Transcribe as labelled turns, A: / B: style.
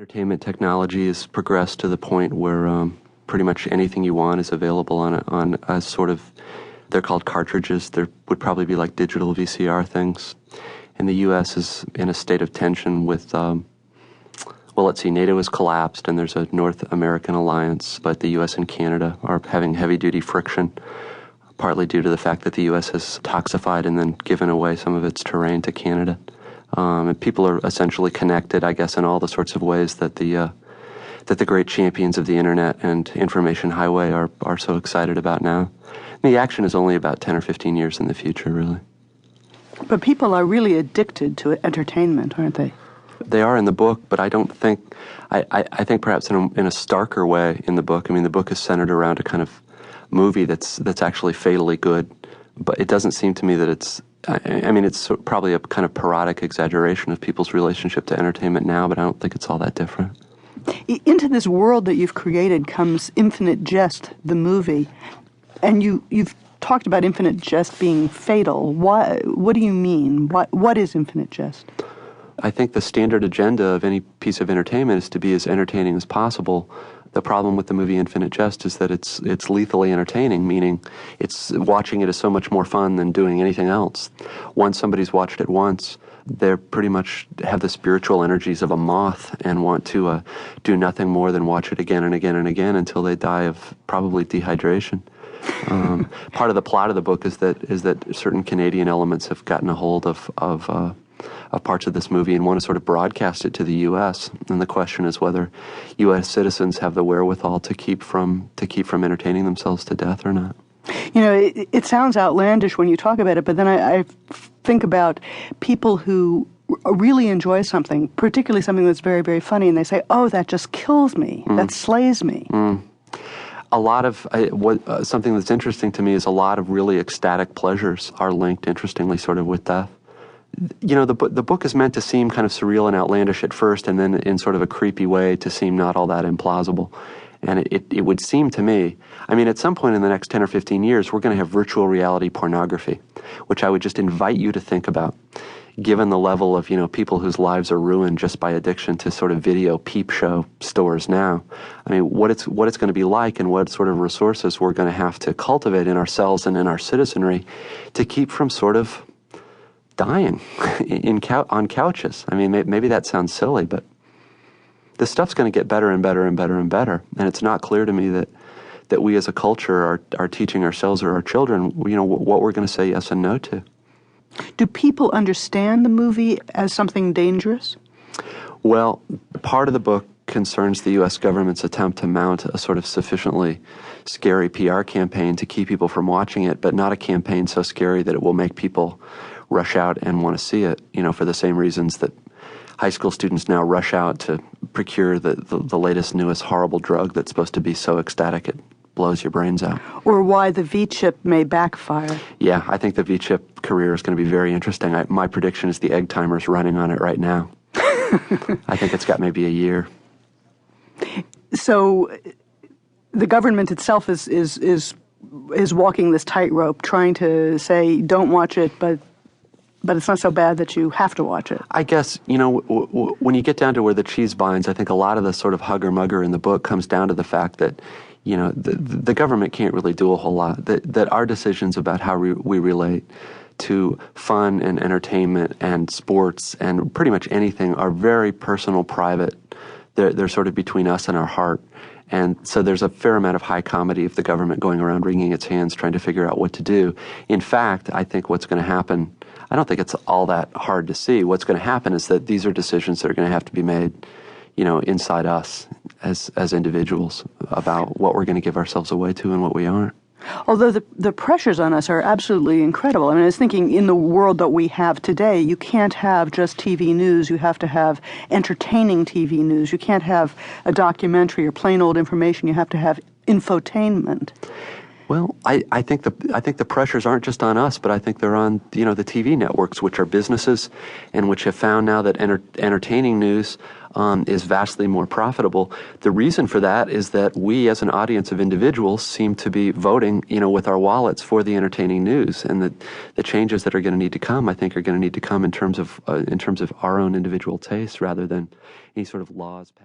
A: Entertainment technology has progressed to the point where pretty much anything you want is available on a sort of, they're called cartridges. There would probably be like digital VCR things. And the U.S. is in a state of tension with, well, let's see, NATO has collapsed and there's a North American alliance, but the U.S. and Canada are having heavy-duty friction, partly due to the fact that the U.S. has toxified and then given away some of its terrain to Canada. And people are essentially connected, I guess, in all the sorts of ways that the great champions of the internet and information highway are so excited about now. And the action is only about 10 or 15 years in the future, really.
B: But people are really addicted to entertainment, aren't they?
A: They are in the book, but I don't think, I think perhaps in a starker way in the book. I mean, the book is centered around a kind of movie that's actually fatally good, but it doesn't seem to me that it's, I mean, it's probably a kind of parodic exaggeration of people's relationship to entertainment now, but I don't think it's all that different.
B: Into this world that you've created comes Infinite Jest, the movie, and you've talked about Infinite Jest being fatal. What do you mean? What is Infinite Jest?
A: I think the standard agenda of any piece of entertainment is to be as entertaining as possible. The problem with the movie Infinite Jest is that it's lethally entertaining, meaning watching it is so much more fun than doing anything else. Once somebody's watched it once, they pretty much have the spiritual energies of a moth and want to do nothing more than watch it again and again and again until they die of probably dehydration. Part of the plot of the book is that certain Canadian elements have gotten a hold of parts of this movie and want to sort of broadcast it to the U.S. And the question is whether U.S. citizens have the wherewithal to keep from entertaining themselves to death or not.
B: You know, it sounds outlandish when you talk about it, but then I think about people who really enjoy something, particularly something that's very, very funny, and they say, "Oh, that just kills me. That slays me."
A: A lot of something that's interesting to me is a lot of really ecstatic pleasures are linked, interestingly, sort of with death. You know, the book is meant to seem kind of surreal and outlandish at first, and then in sort of a creepy way to seem not all that implausible. And it would seem to me, I mean, at some point in the next 10 or 15 years, we're going to have virtual reality pornography, which I would just invite you to think about. Given the level of, you know, people whose lives are ruined just by addiction to sort of video peep show stores now, I mean, what it's going to be like and what sort of resources we're going to have to cultivate in ourselves and in our citizenry to keep from sort of dying on couches. I mean, maybe that sounds silly, but this stuff's going to get better and better and better and better. And it's not clear to me that we as a culture are teaching ourselves or our children, you know, what we're going to say yes and no to.
B: Do people understand the movie as something dangerous?
A: Well, part of the book concerns the U.S. government's attempt to mount a sort of sufficiently scary PR campaign to keep people from watching it, but not a campaign so scary that it will make people rush out and want to see it, you know, for the same reasons that high school students now rush out to procure the latest, newest horrible drug that's supposed to be so ecstatic it blows your brains out. Or
B: why the V-chip may backfire.
A: Yeah, I think the V-chip career is going to be very interesting. My prediction is the egg timer's running on it right now. I think it's got maybe a year.
B: So the government itself is walking this tightrope, trying to say, don't watch it, but it's not so bad that you have to watch it.
A: I guess, you know, when you get down to where the cheese binds, I think a lot of the sort of hugger-mugger in the book comes down to the fact that, you know, the government can't really do a whole lot, that our decisions about how we relate to fun and entertainment and sports and pretty much anything are very personal, private. They're sort of between us and our heart. And so there's a fair amount of high comedy of the government going around wringing its hands trying to figure out what to do. In fact, I think what's going to happen, I don't think it's all that hard to see. What's going to happen is that these are decisions that are going to have to be made, you know, inside us as individuals about what we're going to give ourselves away to and what we aren't.
B: Although the pressures on us are absolutely incredible. I mean, I was thinking in the world that we have today, you can't have just TV news. You have to have entertaining TV news. You can't have a documentary or plain old information. You have to have infotainment.
A: Well, I think the pressures aren't just on us, but I think they're on, you know, the TV networks, which are businesses and which have found now that entertaining news is vastly more profitable. The reason for that is that we, as an audience of individuals, seem to be voting, you know, with our wallets for the entertaining news, and that the changes that are going to need to come, I think, are going to need to come in terms of our own individual tastes rather than any sort of laws.